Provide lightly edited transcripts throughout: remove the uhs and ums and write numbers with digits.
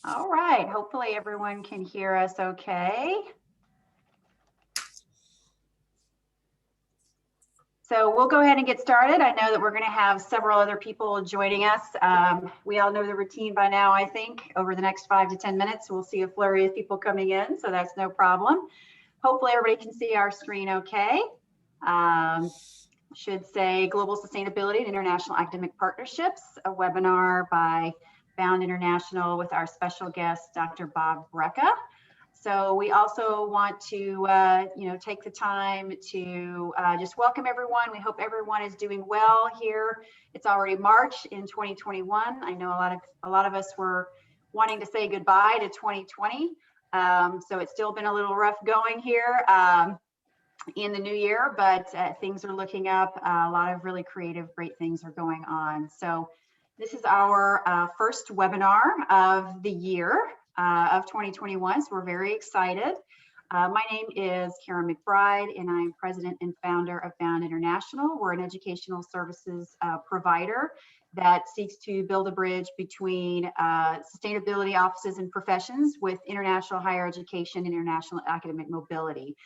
All right, hopefully everyone can hear us okay. So we'll go ahead and get started. I know that we're going to have several other people joining us. We all know the routine by now, I think. Over the next 5 to 10 minutes, we'll see a flurry of people coming in, so that's no problem. Hopefully everybody can see our screen okay. Should say Global Sustainability and International Academic Partnerships, a webinar by Bound International with our special guest, Dr. Bob Brecha. So we also want to, take the time to just welcome everyone. We hope everyone is doing well here. It's already March in 2021. I know a lot of us were wanting to say goodbye to 2020. So it's still been a little rough going here in the new year, but things are looking up. A lot of really creative, great things are going on. So this is our first webinar of the year of 2021, so we're very excited. My name is Karen McBride, and I'm president and founder of Bound International. We're an educational services provider that seeks to build a bridge between sustainability offices and professions with international higher education and international academic mobility.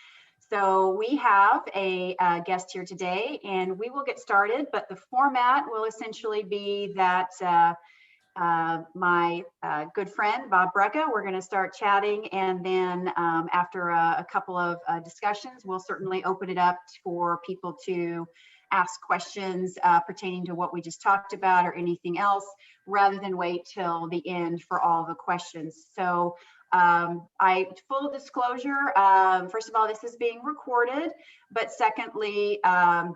So we have a guest here today, and we will get started, but the format will essentially be that my good friend, Bob Brecha, we're going to start chatting, and then after a couple of discussions, we'll certainly open it up for people to ask questions pertaining to what we just talked about or anything else, rather than wait till the end for all the questions. So full disclosure, first of all, this is being recorded, but secondly, that,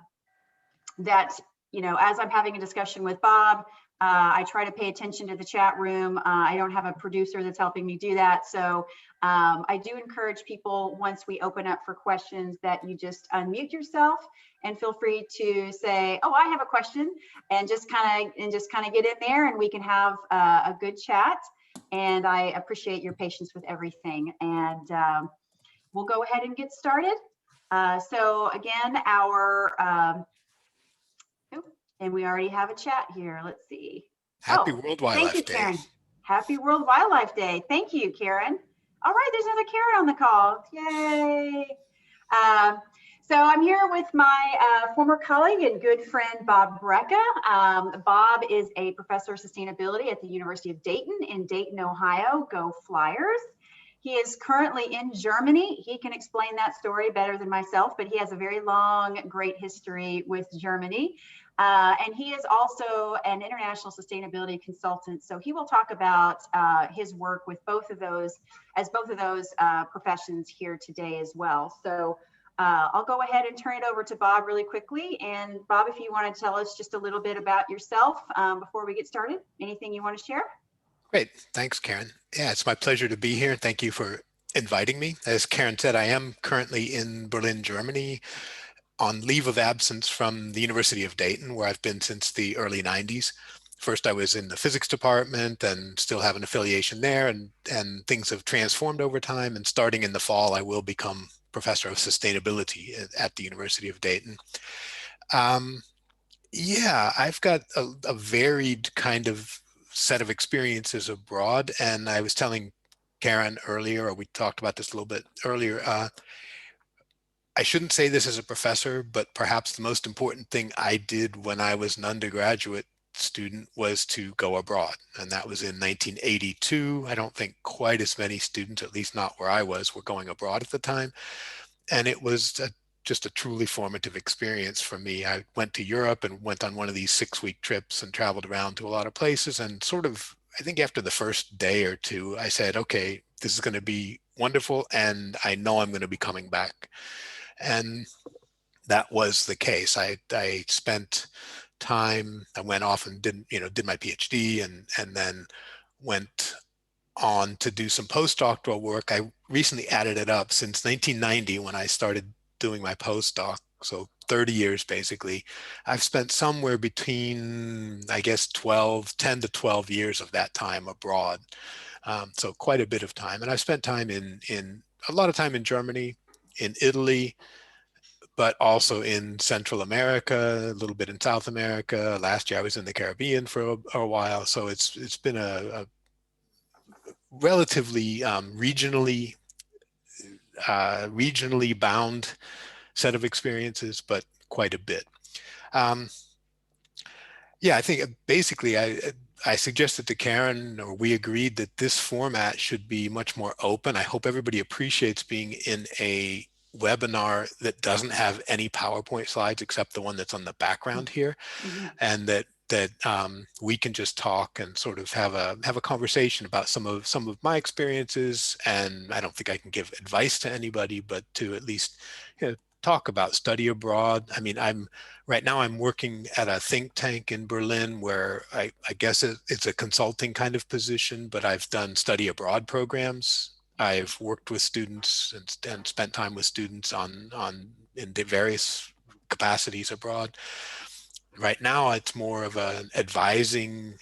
as I'm having a discussion with Bob, I try to pay attention to the chat room. I don't have a producer that's helping me do that. So I do encourage people, once we open up for questions, that you just unmute yourself and feel free to say, oh, I have a question, and just kind of get in there, and we can have a good chat. And I appreciate your patience with everything. And we'll go ahead and get started. So again, and we already have a chat here. Let's see. Happy World Wildlife Day. Day. Karen. Happy World Wildlife Day. Thank you, Karen. All right, there's another Karen on the call. Yay. So I'm here with my former colleague and good friend, Bob Brecha. Bob is a professor of sustainability at the University of Dayton in Dayton, Ohio. Go Flyers. He is currently in Germany. He can explain that story better than myself, but he has a very long, great history with Germany. And he is also an international sustainability consultant. So he will talk about his work with both of those professions here today as well. So I'll go ahead and turn it over to Bob really quickly. And Bob, if you want to tell us just a little bit about yourself before we get started, anything you want to share? Great. Thanks, Karen. Yeah, it's my pleasure to be here. Thank you for inviting me. As Karen said, I am currently in Berlin, Germany, on leave of absence from the University of Dayton, where I've been since the early 90s. First, I was in the physics department and still have an affiliation there, and things have transformed over time. And starting in the fall, I will become professor of sustainability at the University of Dayton. Yeah, I've got a varied kind of set of experiences abroad. And I was telling Karen earlier, or we talked about this a little bit earlier, I shouldn't say this as a professor, but perhaps the most important thing I did when I was an undergraduate student was to go abroad. And that was in 1982. I don't think quite as many students, at least not where I was, were going abroad at the time. And it was just a truly formative experience for me. I went to Europe and went on one of these 6-week trips and traveled around to a lot of places. And sort of, I think after the first day or two, I said, okay, this is going to be wonderful. And I know I'm going to be coming back. And that was the case. I spent time, I went off and did my PhD and then went on to do some postdoctoral work. I recently added it up since 1990 when I started doing my postdoc. So 30 years basically. I've spent somewhere between, I guess, 10 to 12 years of that time abroad. So quite a bit of time. And I've spent time in a lot of time in Germany, in Italy, but also in Central America, a little bit in South America. Last year I was in the Caribbean for a while. So it's been a relatively regionally bound set of experiences, but quite a bit. Yeah, I think basically I suggested to Karen, or we agreed that this format should be much more open. I hope everybody appreciates being in a webinar that doesn't have any PowerPoint slides except the one that's on the background here, Mm-hmm. and that we can just talk and sort of have a conversation about some of my experiences. And I don't think I can give advice to anybody, but to at least, you know, talk about study abroad. I mean, right now I'm working at a think tank in Berlin where I guess it's a consulting kind of position, but I've done study abroad programs. I've worked with students and spent time with students in the various capacities abroad. Right now, it's more of an advising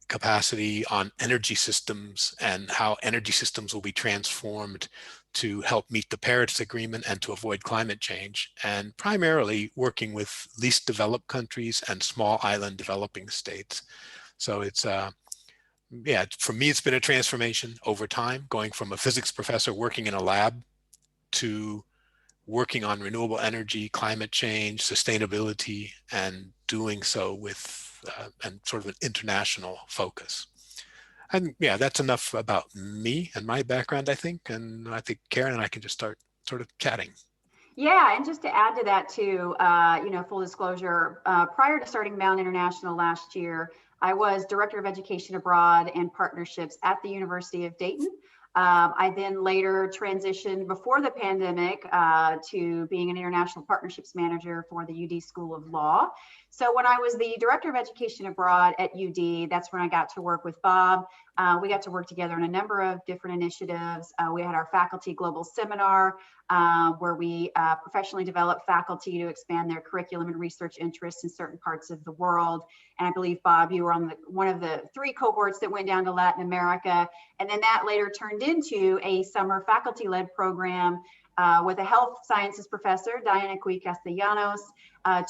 capacity on energy systems and how energy systems will be transformed to help meet the Paris Agreement and to avoid climate change, and primarily working with least developed countries and small island developing states. So it's, yeah, for me, it's been a transformation over time, going from a physics professor working in a lab to working on renewable energy, climate change, sustainability, and doing so with and sort of an international focus. And yeah, that's enough about me and my background, I think. And I think Karen and I can just start sort of chatting. Yeah, and just to add to that too, full disclosure, prior to starting Mound International last year, I was Director of Education Abroad and Partnerships at the University of Dayton. I then later transitioned before the pandemic to being an International Partnerships Manager for the UD School of Law. So when I was the Director of Education Abroad at UD, that's when I got to work with Bob. We got to work together on a number of different initiatives. We had our Faculty Global Seminar, where we professionally develop faculty to expand their curriculum and research interests in certain parts of the world. And I believe, Bob, you were on one of the 3 cohorts that went down to Latin America. And then that later turned into a summer faculty-led program with a health sciences professor, Diana Cui Castellanos,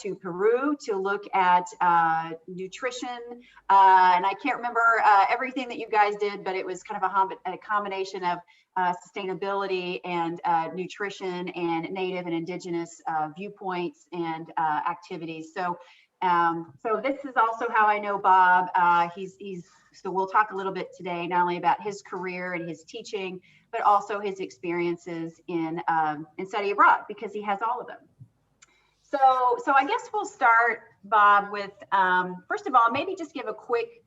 to Peru to look at nutrition. And I can't remember everything that you guys did, but it was kind of a combination of sustainability and nutrition and native and indigenous viewpoints and activities. So this is also how I know Bob. So we'll talk a little bit today, not only about his career and his teaching, but also his experiences in study abroad, because he has all of them. So I guess we'll start, Bob, with first of all, maybe just give a quick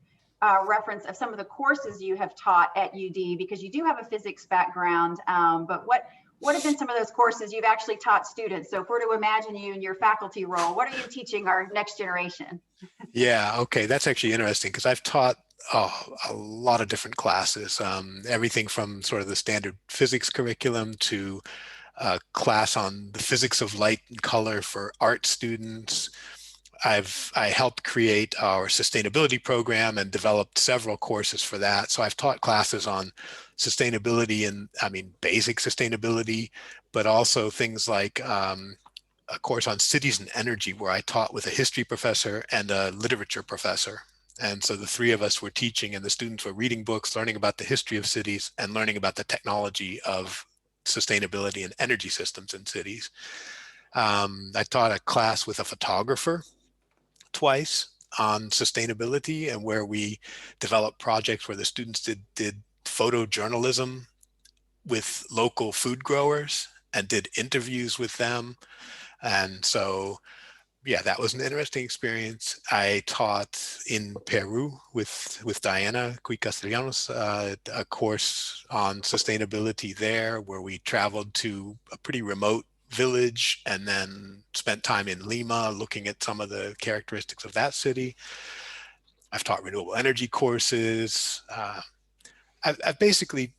reference of some of the courses you have taught at UD, because you do have a physics background, but what have been some of those courses you've actually taught students? So if we're to imagine you in your faculty role, what are you teaching our next generation? Yeah, okay, that's actually interesting because I've taught a lot of different classes, everything from sort of the standard physics curriculum to a class on the physics of light and color for art students. I helped create our sustainability program and developed several courses for that. So I've taught classes on sustainability and, I mean, basic sustainability, but also things like a course on cities and energy where I taught with a history professor and a literature professor. And so the 3 of us were teaching and the students were reading books, learning about the history of cities and learning about the technology of sustainability and energy systems in cities. I taught a class with a photographer twice on sustainability, and where we developed projects where the students did photojournalism with local food growers and did interviews with them. And so, yeah, that was an interesting experience. I taught in Peru with Diana Cui Castellanos, a course on sustainability there, where we traveled to a pretty remote village and then spent time in Lima looking at some of the characteristics of that city. I've taught renewable energy courses. I've basically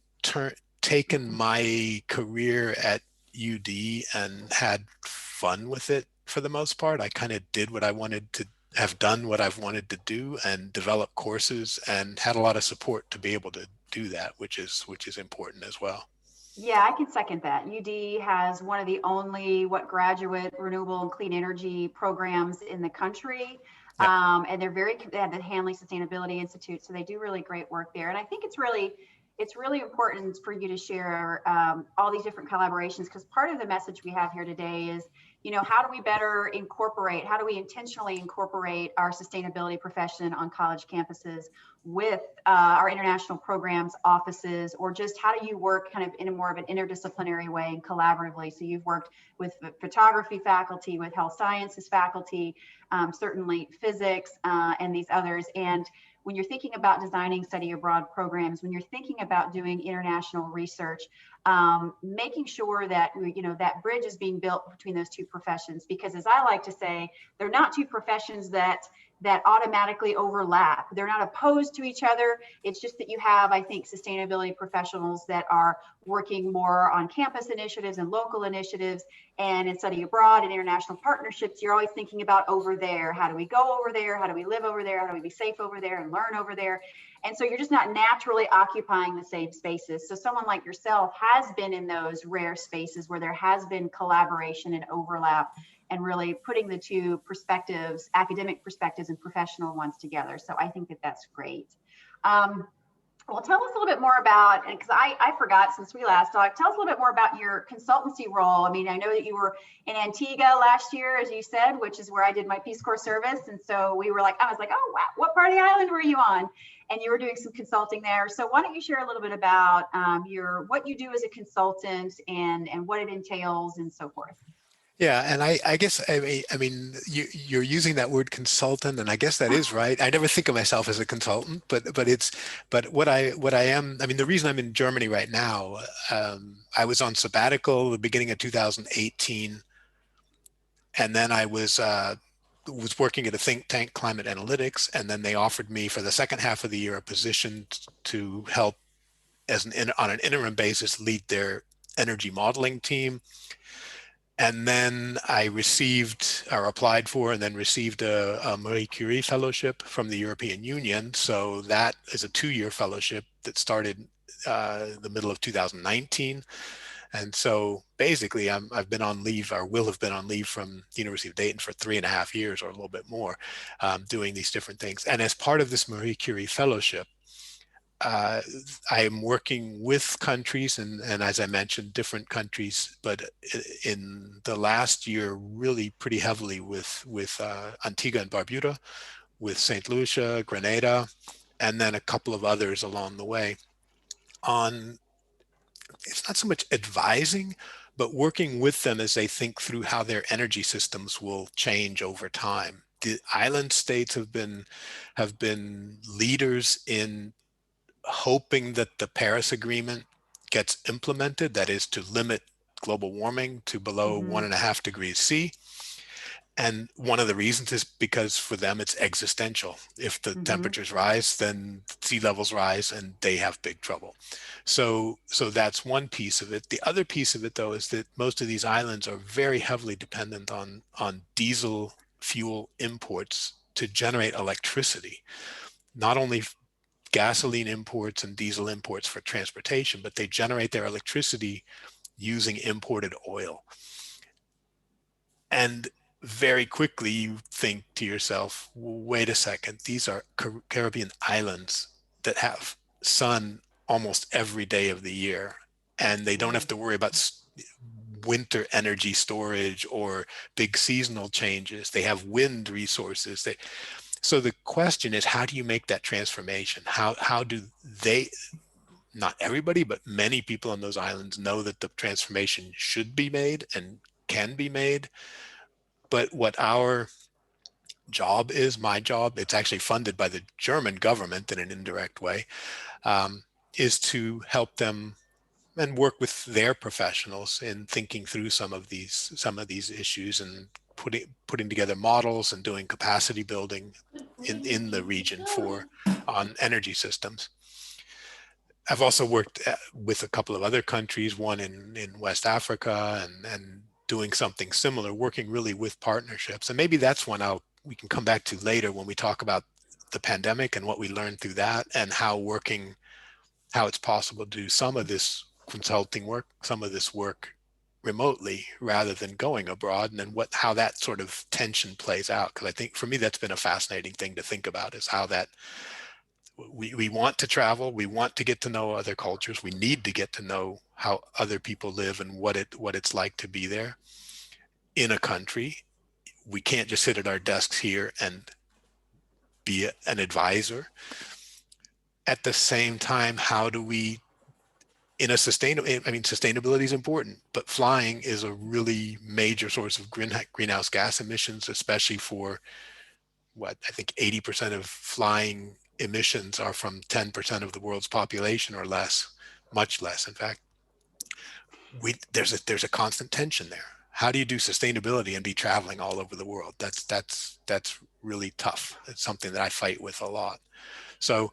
taken my career at UD and had fun with it for the most part. I kind of did what I wanted to have done, what I've wanted to do, and develop courses, and had a lot of support to be able to do that, which is important as well. Yeah, I can second that. UD has one of the only graduate renewable and clean energy programs in the country. Yep. And they have the Hanley Sustainability Institute. So they do really great work there. And I think it's it's really important for you to share all these different collaborations, because part of the message we have here today is, how do we better incorporate, how do we intentionally incorporate our sustainability profession on college campuses with our international programs offices, or just how do you work kind of in a more of an interdisciplinary way and collaboratively? So you've worked with photography faculty, with health sciences faculty, certainly physics, and these others. And when you're thinking about designing study abroad programs, when you're thinking about doing international research, making sure that, that bridge is being built between those two professions, because as I like to say, they're not two professions that automatically overlap. They're not opposed to each other. It's just that you have, I think, sustainability professionals that are working more on campus initiatives and local initiatives, and in study abroad and international partnerships, you're always thinking about over there. How do we go over there? How do we live over there? How do we be safe over there and learn over there? And so you're just not naturally occupying the same spaces. So someone like yourself has been in those rare spaces where there has been collaboration and overlap, and really putting the two perspectives, academic perspectives and professional ones together. So I think that that's great. Well, tell us a little bit more about, and because I forgot since we last talked, tell us a little bit more about your consultancy role. I mean, I know that you were in Antigua last year, as you said, which is where I did my Peace Corps service. And so we were like, I was like, oh, wow, what part of the island were you on? And you were doing some consulting there. So why don't you share a little bit about what you do as a consultant and what it entails and so forth. Yeah, and I guess I mean you're using that word consultant, and I guess that is right. I never think of myself as a consultant, but what I am. I mean, the reason I'm in Germany right now, I was on sabbatical the beginning of 2018, and then I was working at a think tank, Climate Analytics, and then they offered me for the second half of the year a position to help on an interim basis lead their energy modeling team. And then I received, or applied for, and then received a Marie Curie fellowship from the European Union. So that is a 2-year fellowship that started the middle of 2019. And so basically I've been on leave, or will have been on leave, from the University of Dayton for 3.5 years or a little bit more, doing these different things. And as part of this Marie Curie fellowship, I am working with countries, and as I mentioned, different countries, but in the last year, really pretty heavily with Antigua and Barbuda, with St. Lucia, Grenada, and then a couple of others along the way on, it's not so much advising, but working with them as they think through how their energy systems will change over time. The island states have been leaders in hoping that the Paris Agreement gets implemented, that is to limit global warming to below 1.5 degrees C. And one of the reasons is because for them it's existential. If the temperatures rise, then sea levels rise and they have big trouble. So that's one piece of it. The other piece of it, though, is that most of these islands are very heavily dependent on diesel fuel imports to generate electricity. Not only gasoline imports and diesel imports for transportation, but they generate their electricity using imported oil. And very quickly you think to yourself, wait a second, these are Caribbean islands that have sun almost every day of the year, and they don't have to worry about winter energy storage or big seasonal changes. They have wind resources. So the question is, how do you make that transformation? How do they, not everybody, but many people on those islands know that the transformation should be made and can be made? But what our job is, my job, it's actually funded by the German government in an indirect way, is to help them and work with their professionals in thinking through some of these issues, and putting together models and doing capacity building in the region on energy systems. I've also worked with a couple of other countries, one in West Africa, and doing something similar, working really with partnerships. And maybe that's one we can come back to later when we talk about the pandemic and what we learned through that, and how it's possible to do some of this consulting work, some of this work remotely rather than going abroad, and then how that sort of tension plays out. Because I think for me, that's been a fascinating thing to think about, is how we want to travel. We want to get to know other cultures. We need to get to know how other people live and what it's like to be there in a country. We can't just sit at our desks here and be an advisor. At the same time, how do we, in a sustainability is important, but flying is a really major source of greenhouse gas emissions, especially for what I think 80% of flying emissions are from 10% of the world's population or less, much less, in fact. There's a constant tension there. How do you do sustainability and be traveling all over the world? That's really tough. It's something that I fight with a lot. So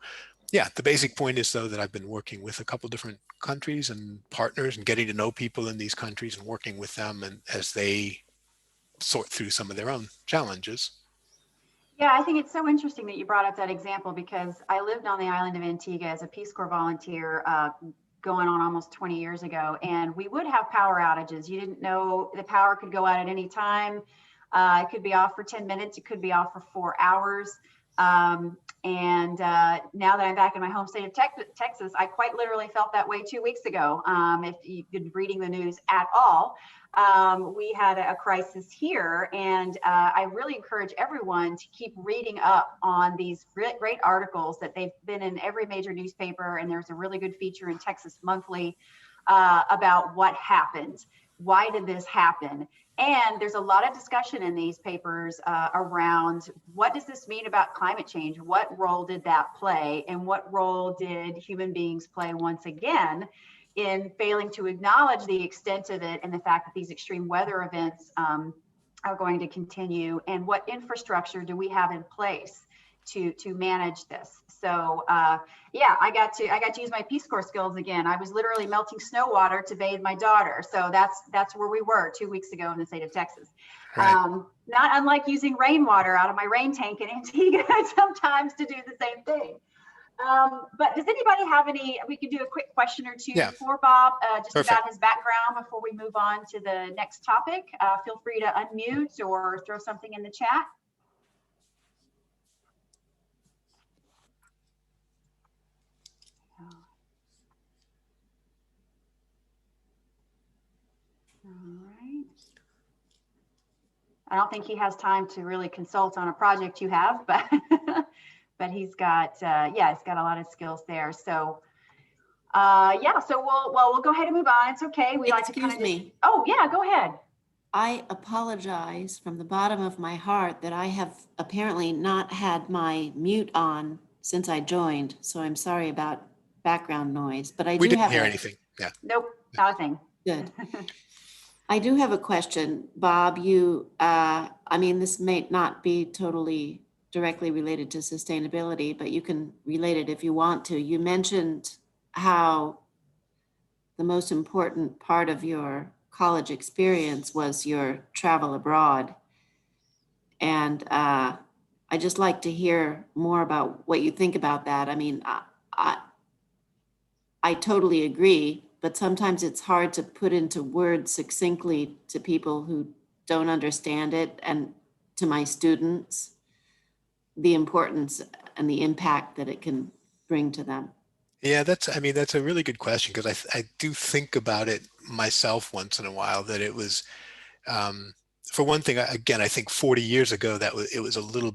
yeah, the basic point is though that I've been working with a couple different countries and partners and getting to know people in these countries and working with them and as they sort through some of their own challenges. Yeah, I think it's so interesting that you brought up that example because I lived on the island of Antigua as a Peace Corps volunteer going on almost 20 years ago, and we would have power outages. You didn't know the power could go out at any time. It could be off for 10 minutes. It could be off for 4 hours. And now that I'm back in my home state of Texas, I quite literally felt that way 2 weeks ago. If you've been reading the news at all, we had a crisis here, and I really encourage everyone to keep reading up on these great articles that they've been in every major newspaper, and there's a really good feature in Texas Monthly about what happened. Why did this happen? And there's a lot of discussion in these papers around what does this mean about climate change? What role did that play? And what role did human beings play once again in failing to acknowledge the extent of it and the fact that these extreme weather events are going to continue? And what infrastructure do we have in place to manage this? So yeah, I got to use my Peace Corps skills again. I was literally melting snow water to bathe my daughter. So that's where we were 2 weeks ago in the state of Texas. Right. Not unlike using rainwater out of my rain tank in Antigua sometimes to do the same thing. But does anybody have any, we could do a quick question or two for Bob, just Perfect. about his background before we move on to the next topic. Feel free to unmute or throw something in the chat. All right. I don't think he has time to really consult on a project you have, but but he's got yeah, he's got a lot of skills there. So yeah, so we'll go ahead and move on. It's okay. We like to kind of me. Oh yeah, go ahead. I apologize from the bottom of my heart that I have apparently not had my mute on since I joined. So I'm sorry about background noise, but We didn't hear anything. Yeah. Nope, not a thing. Good. I do have a question, Bob. I mean, this may not be totally directly related to sustainability, but you can relate it if you want to. You mentioned how the most important part of your college experience was your travel abroad. And I just like to hear more about what you think about that. I mean, I totally agree, but sometimes it's hard to put into words succinctly to people who don't understand it, and to my students, the importance and the impact that it can bring to them. Yeah, that's a really good question, because I do think about it myself once in a while, that it was, for one thing, again, I think 40 years ago it was a little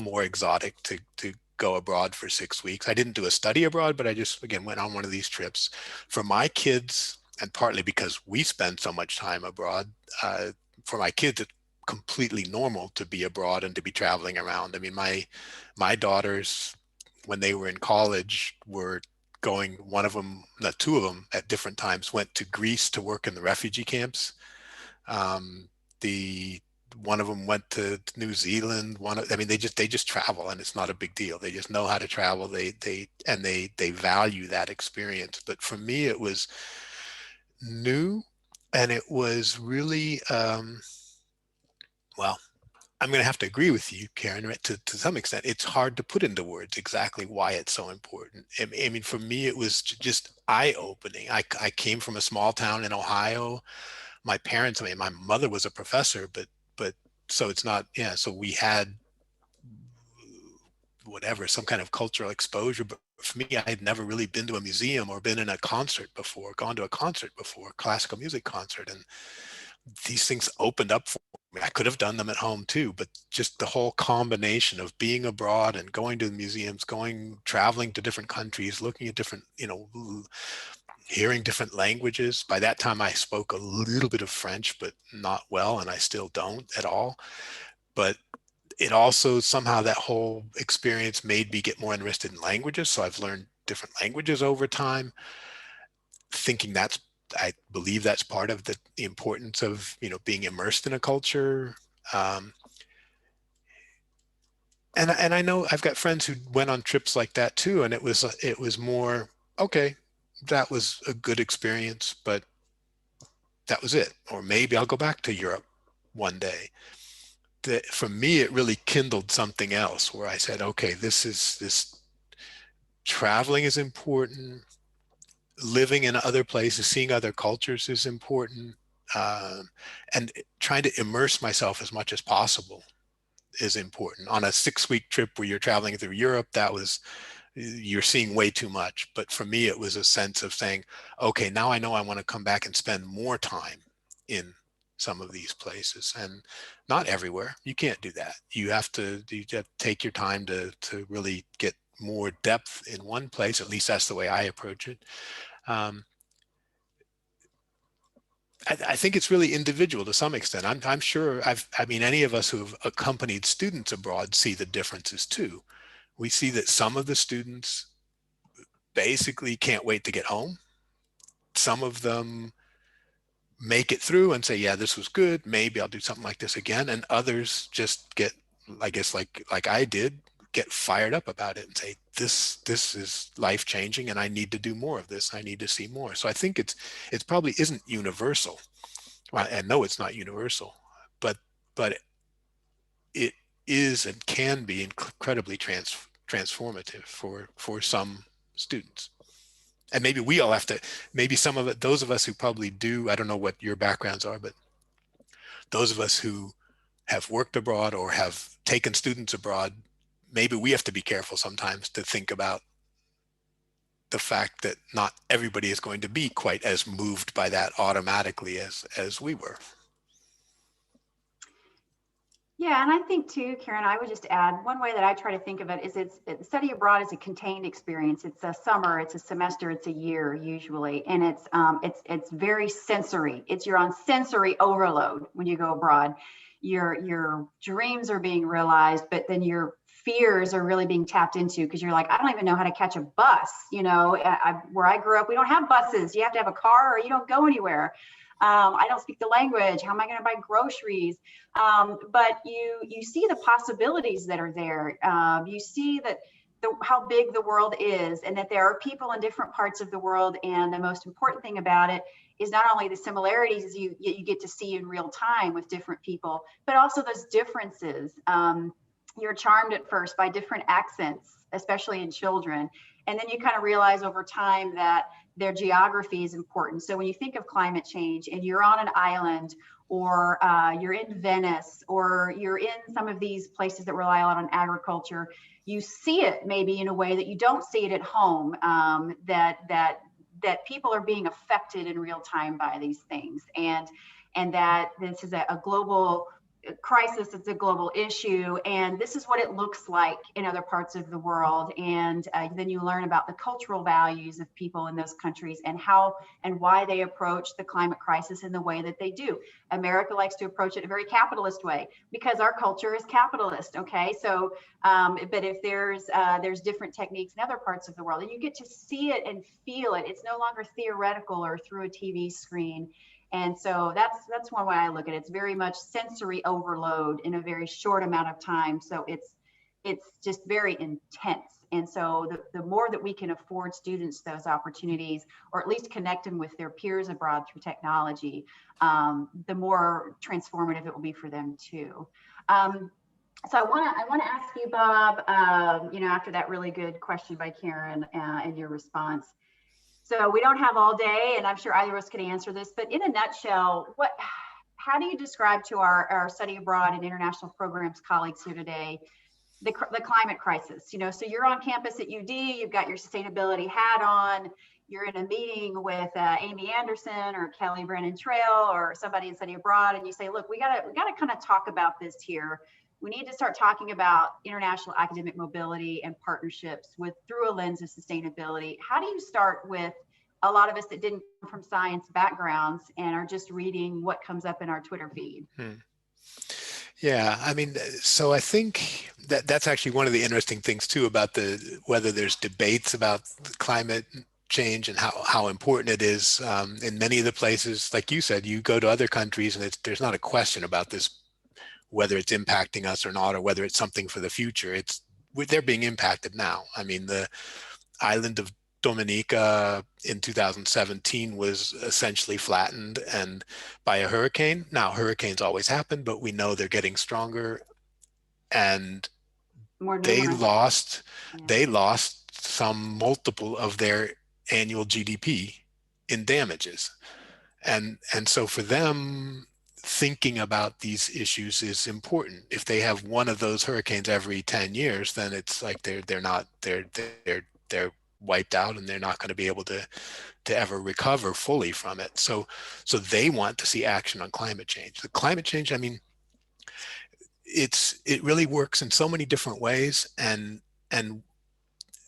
more exotic to go abroad for 6 weeks. I didn't do a study abroad, but I just, again, went on one of these trips. For my kids, and partly because we spend so much time abroad, for my kids, it's completely normal to be abroad and to be traveling around. I mean, my daughters, when they were in college, were going, two of them at different times went to Greece to work in the refugee camps. One of them went to New Zealand. They just travel, and it's not a big deal. They just know how to travel. They value that experience. But for me, it was new, and it was really, well, I'm going to have to agree with you, Karen, to some extent. It's hard to put into words exactly why it's so important. I mean, for me, it was just eye-opening. I came from a small town in Ohio. My parents, my mother was a professor, but so it's not, yeah, so we had whatever, some kind of cultural exposure. But for me, I had never really been to a museum or been in a concert before, gone to a concert before, classical music concert. And these things opened up for me. I could have done them at home too, but just the whole combination of being abroad and going to the museums, traveling to different countries, looking at different, hearing different languages. By that time I spoke a little bit of French, but not well, and I still don't at all. But it also somehow, that whole experience made me get more interested in languages. So I've learned different languages over time, thinking I believe that's part of the importance of, being immersed in a culture. And I know I've got friends who went on trips like that too. And it was more, okay, that was a good experience, but that was it. Or maybe I'll go back to Europe one day. For me, it really kindled something else where I said, okay, this traveling is important. Living in other places, seeing other cultures is important. And trying to immerse myself as much as possible is important. On a 6-week trip where you're traveling through Europe, you're seeing way too much. But for me, it was a sense of saying, okay, now I know I want to come back and spend more time in some of these places, and not everywhere. You can't do that. You have to take your time to really get more depth in one place. At least that's the way I approach it. I think it's really individual to some extent. I'm sure any of us who have accompanied students abroad see the differences too. We see that some of the students basically can't wait to get home. Some of them make it through and say, yeah, this was good. Maybe I'll do something like this again. And others just get, I guess, like I did, get fired up about it and say, this is life changing, and I need to do more of this. I need to see more. So I think it probably isn't universal. Well, and no, it's not universal, but it is and can be incredibly transformative for some students. And maybe we all have to, maybe some of it, those of us who probably do, I don't know what your backgrounds are, but those of us who have worked abroad or have taken students abroad, maybe we have to be careful sometimes to think about the fact that not everybody is going to be quite as moved by that automatically as we were. Yeah, and I think too, Karen, I would just add one way that I try to think of it is study abroad is a contained experience. It's a summer, it's a semester, it's a year usually, and it's very sensory. You're on sensory overload when you go abroad. Your dreams are being realized, but then your fears are really being tapped into, because you're like, I don't even know how to catch a bus. Where I grew up, we don't have buses. You have to have a car or you don't go anywhere. I don't speak the language. How am I going to buy groceries? But you see the possibilities that are there. You see that how big the world is, and that there are people in different parts of the world. And the most important thing about it is not only the similarities you get to see in real time with different people, but also those differences. You're charmed at first by different accents, especially in children. And then you kind of realize over time that their geography is important. So when you think of climate change and you're on an island, or you're in Venice, or you're in some of these places that rely a lot on agriculture, you see it maybe in a way that you don't see it at home, that people are being affected in real time by these things, and that this is a global crisis, it's a global issue, and this is what it looks like in other parts of the world. And then you learn about the cultural values of people in those countries, and how and why they approach the climate crisis in the way that they do. America likes to approach it in a very capitalist way because our culture is capitalist. Okay, so but if there's different techniques in other parts of the world, and you get to see it and feel it. It's no longer theoretical or through a TV screen. And so that's one way I look at it. It's very much sensory overload in a very short amount of time. So it's just very intense. And so the more that we can afford students those opportunities, or at least connect them with their peers abroad through technology, the more transformative it will be for them too. So I want to ask you, Bob, after that really good question by Karen and your response. So we don't have all day, and I'm sure either of us can answer this, but in a nutshell, how do you describe to our study abroad and international programs colleagues here today, the climate crisis. So you're on campus at UD, you've got your sustainability hat on, you're in a meeting with Amy Anderson or Kelly Brennan Trail or somebody in study abroad, and you say, look, we gotta kind of talk about this here. We need to start talking about international academic mobility and partnerships through a lens of sustainability. How do you start with a lot of us that didn't come from science backgrounds and are just reading what comes up in our Twitter feed? Yeah, I mean, so I think that's actually one of the interesting things too about whether there's debates about the climate change and how important it is. In many of the places, like you said, you go to other countries and there's not a question about this, whether it's impacting us or not, or whether it's something for the future. They're being impacted now. I mean, the island of Dominica in 2017 was essentially flattened and by a hurricane. Now, hurricanes always happen, but we know they're getting stronger, and they lost some multiple of their annual GDP in damages. And so for them, thinking about these issues is important. If they have one of those hurricanes every 10 years, then it's like they're wiped out and they're not going to be able to ever recover fully from it. So they want to see action on climate change. The climate change, I mean, it really works in so many different ways. And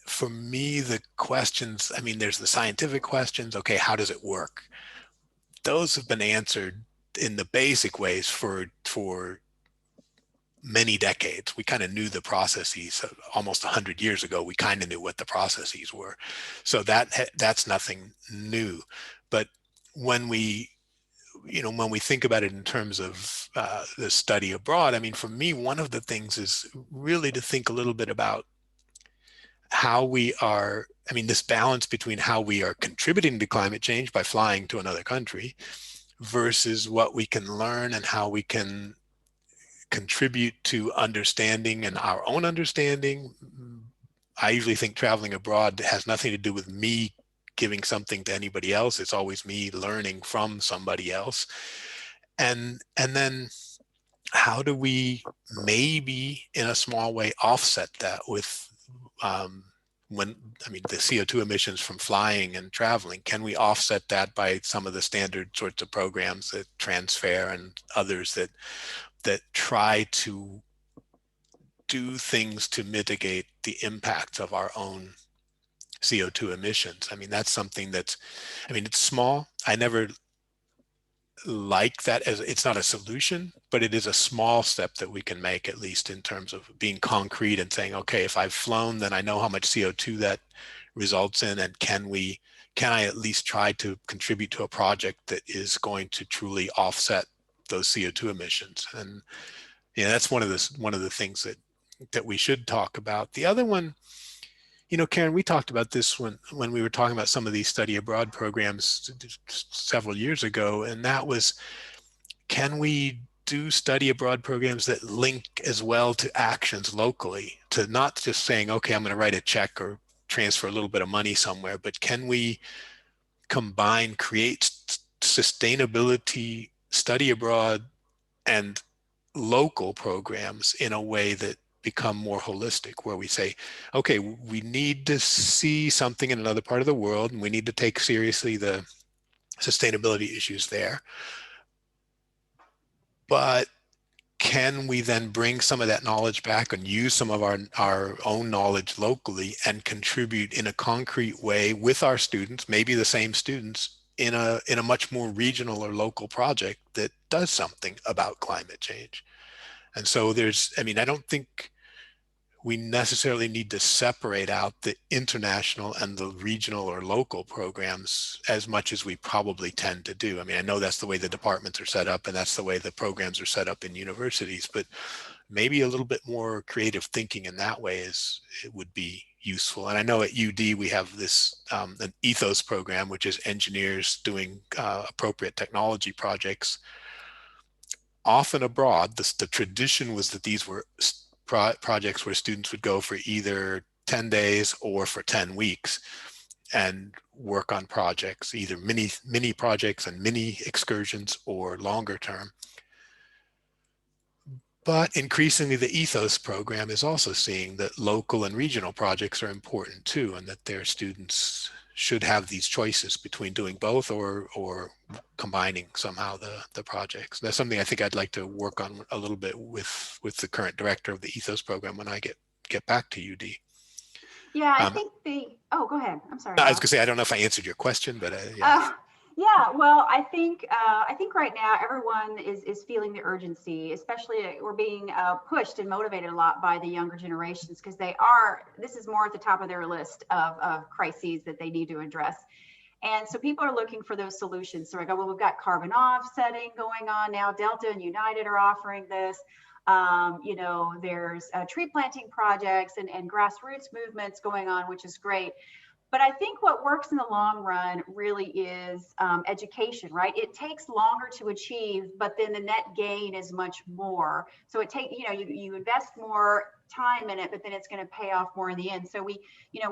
for me, the questions, I mean, there's the scientific questions. Okay, how does it work? Those have been answered in the basic ways for many decades. We kind of knew the processes. Almost 100 years ago, we kind of knew what the processes were. So that's nothing new. But when we think about it in terms of the study abroad, I mean, for me, one of the things is really to think a little bit about how we are, I mean, this balance between how we are contributing to climate change by flying to another country versus what we can learn and how we can contribute to understanding and our own understanding. I usually think traveling abroad has nothing to do with me giving something to anybody else. It's always me learning from somebody else. And then how do we maybe in a small way offset that with the CO2 emissions from flying and traveling? Can we offset that by some of the standard sorts of programs that Transfer and others that try to do things to mitigate the impacts of our own CO2 emissions? I mean, that's something it's small. I never like that as, it's not a solution, but it is a small step that we can make, at least in terms of being concrete and saying, okay, if I've flown, then I know how much CO2 that results in, and can I at least try to contribute to a project that is going to truly offset those CO2 emissions? And that's one of the things that we should talk about. The other one, Karen, we talked about this when we were talking about some of these study abroad programs several years ago, and that was, can we do study abroad programs that link as well to actions locally, to not just saying, okay, I'm going to write a check or transfer a little bit of money somewhere, but can we create sustainability study abroad and local programs in a way that become more holistic, where we say, okay, we need to see something in another part of the world and we need to take seriously the sustainability issues there. But can we then bring some of that knowledge back and use some of our own knowledge locally and contribute in a concrete way with our students, maybe the same students, in a much more regional or local project that does something about climate change? And so I don't think we necessarily need to separate out the international and the regional or local programs as much as we probably tend to do. I mean, I know that's the way the departments are set up and that's the way the programs are set up in universities, but maybe a little bit more creative thinking in that way it would be useful. And I know at UD we have this an ethos program, which is engineers doing appropriate technology projects, often abroad. The tradition was that these were projects where students would go for either 10 days or for 10 weeks and work on projects, either mini projects and mini excursions or longer term. But increasingly, the Ethos program is also seeing that local and regional projects are important too, and that their students should have these choices between doing both or combining somehow the projects. That's something I think I'd like to work on a little bit with the current director of the Ethos program when I get back to UD. Yeah, I think oh, go ahead. I'm sorry, I was Bob. gonna say, I don't know if I answered your question, but yeah. Yeah, well, I think right now everyone is feeling the urgency, especially we're being pushed and motivated a lot by the younger generations because this is more at the top of their list of crises that they need to address. And so people are looking for those solutions. So I go, well, we've got carbon offsetting going on now. Delta and United are offering this. There's tree planting projects and grassroots movements going on, which is great. But I think what works in the long run really is education, right? It takes longer to achieve, but then the net gain is much more. So you invest more time in it, but then it's going to pay off more in the end. So we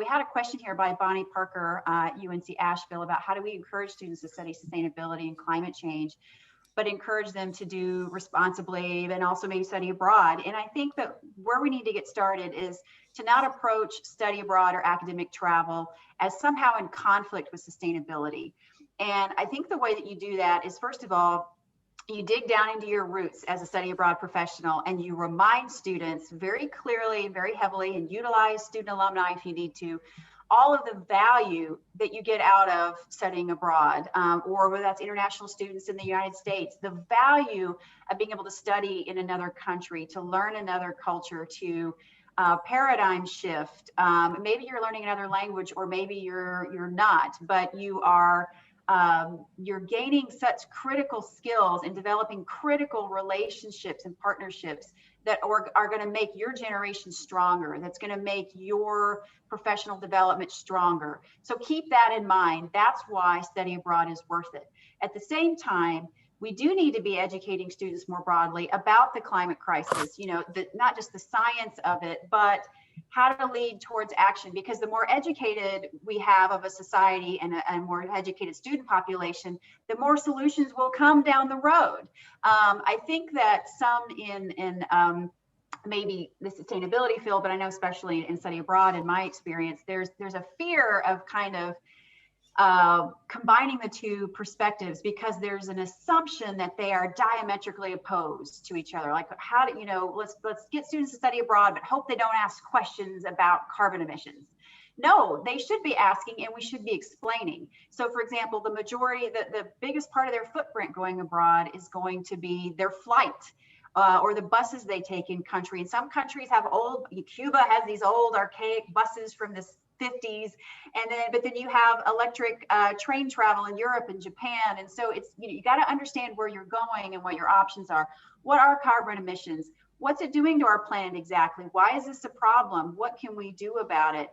had a question here by Bonnie Parker, UNC Asheville, about how do we encourage students to study sustainability and climate change, but encourage them to do responsibly and also maybe study abroad. And I think that where we need to get started is to not approach study abroad or academic travel as somehow in conflict with sustainability. And I think the way that you do that is, first of all, you dig down into your roots as a study abroad professional and you remind students very clearly and very heavily, and utilize student alumni if you need to, all of the value that you get out of studying abroad, or whether that's international students in the United States, the value of being able to study in another country, to learn another culture, to paradigm shift. Maybe you're learning another language, or maybe you're not, but you're gaining such critical skills and developing critical relationships and partnerships that are going to make your generation stronger, that's going to make your professional development stronger. So keep that in mind. That's why study abroad is worth it. At the same time, we do need to be educating students more broadly about the climate crisis, not just the science of it, but how to lead towards action, because the more educated we have of a society and a more educated student population, the more solutions will come down the road. I think that some in maybe the sustainability field, but I know especially in study abroad, in my experience, there's a fear of kind of combining the two perspectives, because there's an assumption that they are diametrically opposed to each other. Like, how do let's get students to study abroad, but hope they don't ask questions about carbon emissions. No, they should be asking, and we should be explaining. So for example, the biggest part of their footprint going abroad is going to be their flight. Or the buses they take in country. And some countries have Cuba has these old archaic buses from the 50s, but then you have electric train travel in Europe and Japan. And so it's, you got to understand where you're going and what your options are. What are carbon emissions? What's it doing to our planet exactly? Why is this a problem? What can we do about it?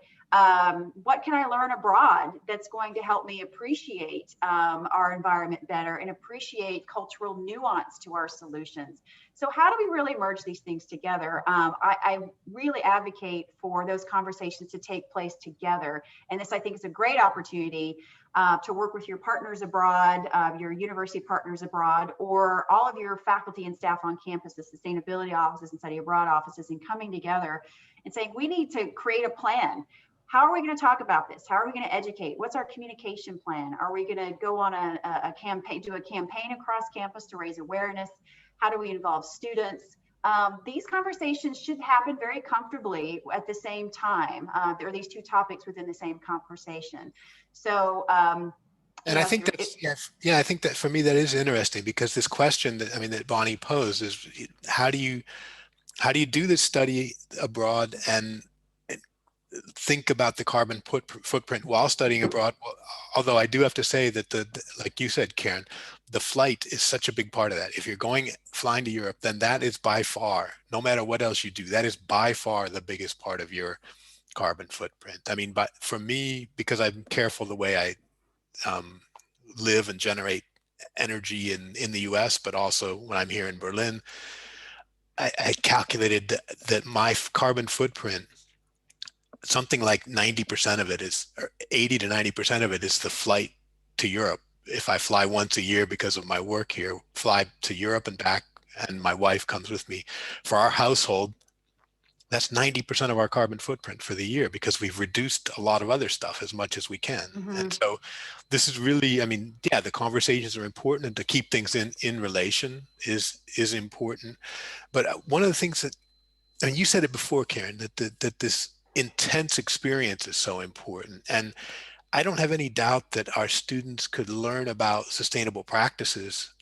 What can I learn abroad that's going to help me appreciate our environment better and appreciate cultural nuance to our solutions? So how do we really merge these things together? I really advocate for those conversations to take place together. And this, I think, is a great opportunity to work with your partners abroad, your university partners abroad, or all of your faculty and staff on campus, the sustainability offices and study abroad offices, and coming together and saying, we need to create a plan. How are we going to talk about this? How are we going to educate? What's our communication plan? Are we going to go on a campaign, do a campaign across campus to raise awareness? How do we involve students? These conversations should happen very comfortably at the same time. There are these two topics within the same conversation. So, and I think that's, I think that for me, that is interesting, because this question that Bonnie posed is, how do you do this study abroad and think about the carbon footprint while studying abroad? Although I do have to say that like you said, Karen, the flight is such a big part of that. If you're flying to Europe, then that is by far, no matter what else you do, that is by far the biggest part of your carbon footprint. But for me, because I'm careful the way I live and generate energy in the US, but also when I'm here in Berlin, I calculated that my carbon footprint, something like 90% of it is, or 80 to 90% of it is the flight to Europe. If I fly once a year because of my work here, fly to Europe and back and my wife comes with me. For our household, that's 90% of our carbon footprint for the year, because we've reduced a lot of other stuff as much as we can. And so this is really, I mean, yeah, the conversations are important, and to keep things in relation is important. But one of the things that, and you said it before, Karen, that this intense experience is so important. And I don't have any doubt that our students could learn about sustainable practices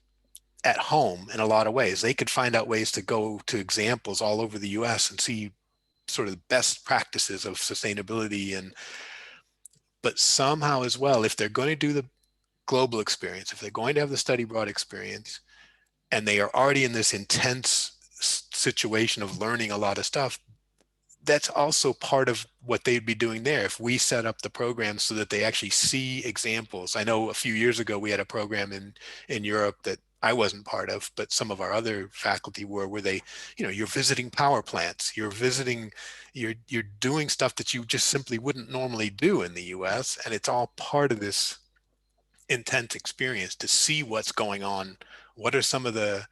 at home in a lot of ways. They could find out ways to go to examples all over the US and see sort of the best practices of sustainability. But somehow as well, if they're going to do the global experience, if they're going to have the study abroad experience, and they are already in this intense situation of learning a lot of stuff, that's also part of what they'd be doing there. If we set up the program so that they actually see examples. I know a few years ago we had a program in Europe that I wasn't part of, but some of our other faculty were, where they, you're visiting power plants, you're doing stuff that you just simply wouldn't normally do in the US. And it's all part of this intense experience to see what's going on. What are some of the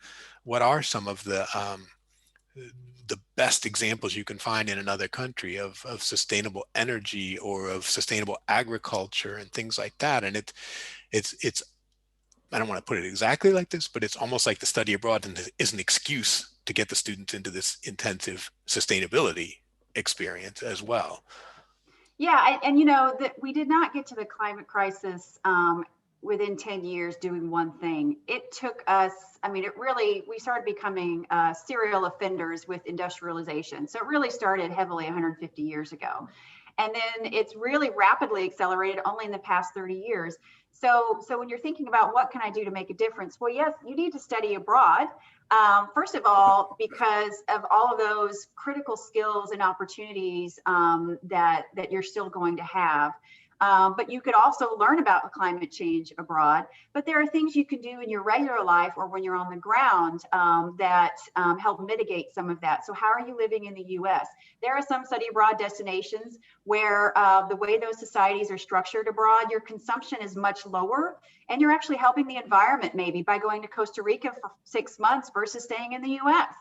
best examples you can find in another country of sustainable energy or of sustainable agriculture and things like that. And it's I don't want to put it exactly like this, but it's almost like the study abroad is an excuse to get the students into this intensive sustainability experience as well. Yeah, and that we did not get to the climate crisis within 10 years doing one thing. It took us, we started becoming serial offenders with industrialization. So it really started heavily 150 years ago. And then it's really rapidly accelerated only in the past 30 years. So when you're thinking about what can I do to make a difference? Well, yes, you need to study abroad. First of all, because of all of those critical skills and opportunities that you're still going to have. But you could also learn about climate change abroad. But there are things you can do in your regular life or when you're on the ground that help mitigate some of that. So how are you living in the US? There are some study abroad destinations where the way those societies are structured abroad, your consumption is much lower, and you're actually helping the environment maybe by going to Costa Rica for 6 months versus staying in the US.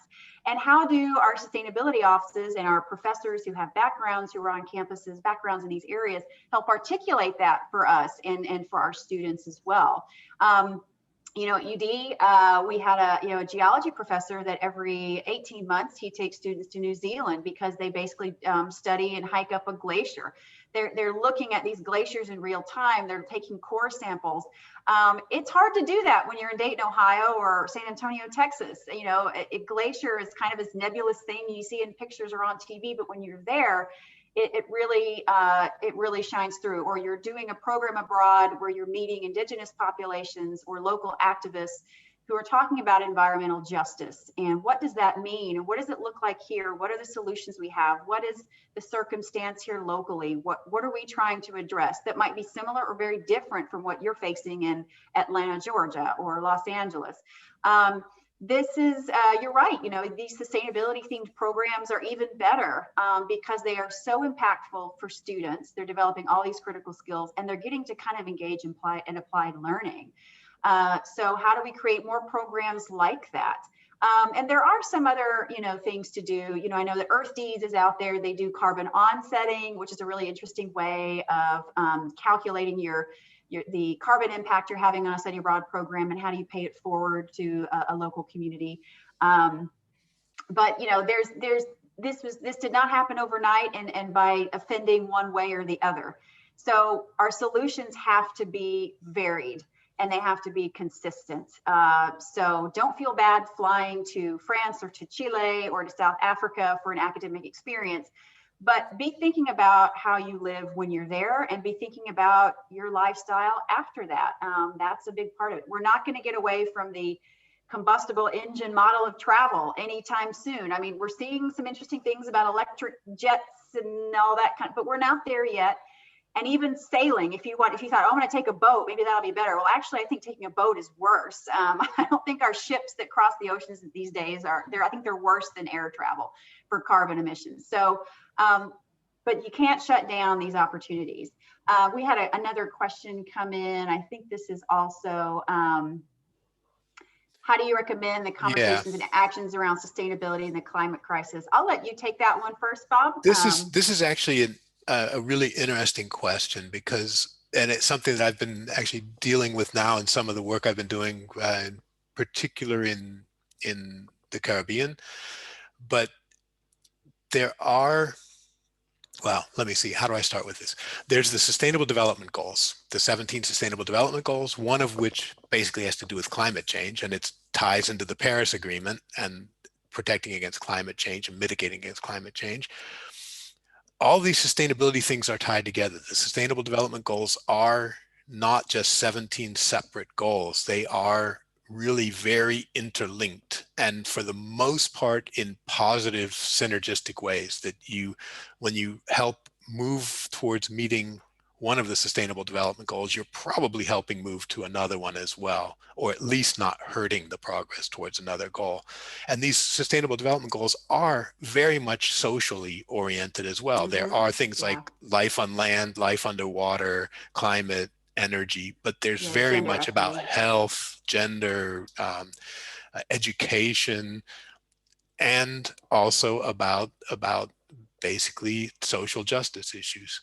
And how do our sustainability offices and our professors who have backgrounds, who are on campuses, backgrounds in these areas, help articulate that for us and for our students as well? At UD, we had a geology professor that every 18 months he takes students to New Zealand because they basically study and hike up a glacier. They're looking at these glaciers in real time. They're taking core samples. It's hard to do that when you're in Dayton, Ohio, or San Antonio, Texas. A glacier is kind of this nebulous thing you see in pictures or on TV, but when you're there, it really shines through. Or you're doing a program abroad where you're meeting indigenous populations or local activists who are talking about environmental justice. And what does that mean? And what does it look like here? What are the solutions we have? What is the circumstance here locally? What are we trying to address that might be similar or very different from what you're facing in Atlanta, Georgia, or Los Angeles? This is, you're right, these sustainability themed programs are even better because they are so impactful for students. They're developing all these critical skills and they're getting to kind of engage in applied learning. So how do we create more programs like that? And there are some other, things to do. I know that Earth Deeds is out there. They do carbon onsetting, which is a really interesting way of calculating the carbon impact you're having on a study abroad program and how do you pay it forward to a local community. But this did not happen overnight and by offending one way or the other. So our solutions have to be varied and they have to be consistent. So don't feel bad flying to France or to Chile or to South Africa for an academic experience, but be thinking about how you live when you're there and be thinking about your lifestyle after that. That's a big part of it. We're not going to get away from the combustible engine model of travel anytime soon. We're seeing some interesting things about electric jets and all that but we're not there yet. And even sailing, if you thought, oh, I'm going to take a boat, maybe that'll be better. Well, actually, I think taking a boat is worse. I don't think our ships that cross the oceans these days I think they're worse than air travel for carbon emissions. So, but you can't shut down these opportunities. We had another question come in. I think this is also, how do you recommend the Yeah, conversations and actions around sustainability and the climate crisis? I'll let you take that one first, Bob. this is actually a really interesting question because, and it's something that I've been actually dealing with now in some of the work I've been doing, in particular in the Caribbean. But there are, well, let me see, how do I start with this? There's the Sustainable Development Goals, the 17 Sustainable Development Goals, one of which basically has to do with climate change, and it ties into the Paris Agreement and protecting against climate change and mitigating against climate change. All these sustainability things are tied together. The Sustainable Development Goals are not just 17 separate goals. They are really very interlinked, and for the most part in positive synergistic ways, that when you help move towards meeting one of the Sustainable Development Goals, you're probably helping move to another one as well, or at least not hurting the progress towards another goal. And these Sustainable Development Goals are very much socially oriented as well. There are things like life on land, life underwater, climate, energy, but there's very much about health, gender, education, and also about basically social justice issues.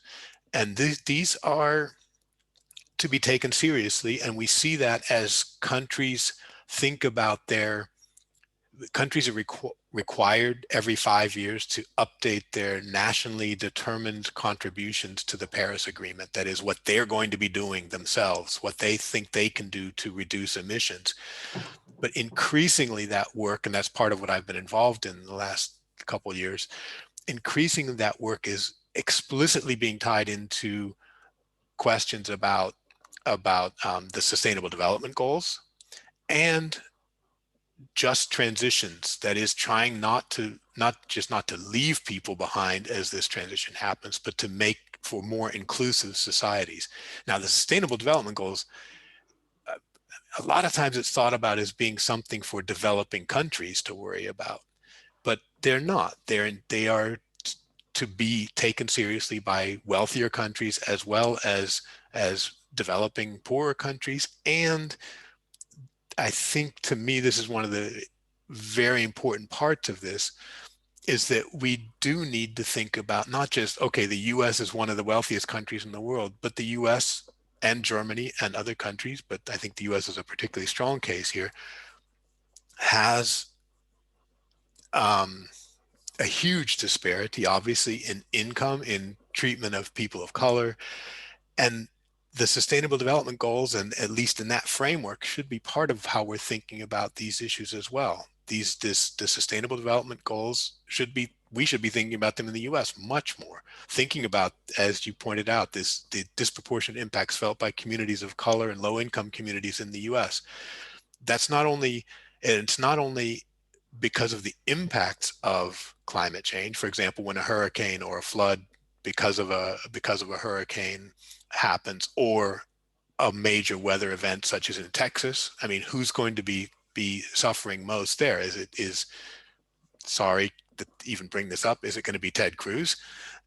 And these are to be taken seriously. And we see that as countries think about countries are required every 5 years to update their nationally determined contributions to the Paris Agreement. That is what they're going to be doing themselves, what they think they can do to reduce emissions. But increasingly that work, and that's part of what I've been involved in the last couple of years, increasingly that work is explicitly being tied into questions about the Sustainable Development Goals and just transitions. That is, trying not to leave people behind as this transition happens, but to make for more inclusive societies. Now, the Sustainable Development Goals, a lot of times it's thought about as being something for developing countries to worry about, but they're not. They are to be taken seriously by wealthier countries as well as developing poorer countries. And I think, to me, this is one of the very important parts of this, is that we do need to think about not just, okay, the US is one of the wealthiest countries in the world, but the US and Germany and other countries, but I think the US is a particularly strong case here, has a huge disparity, obviously, in income, in treatment of people of color. And the Sustainable Development Goals, and at least in that framework, should be part of how we're thinking about these issues as well. The Sustainable Development Goals we should be thinking about them in the US much more. Thinking about, as you pointed out, the disproportionate impacts felt by communities of color and low-income communities in the US. It's not only because of the impacts of climate change. For example, when a hurricane or a flood because of a hurricane happens, or a major weather event such as in Texas, I mean, who's going to be suffering most there? Sorry to even bring this up, is it going to be Ted Cruz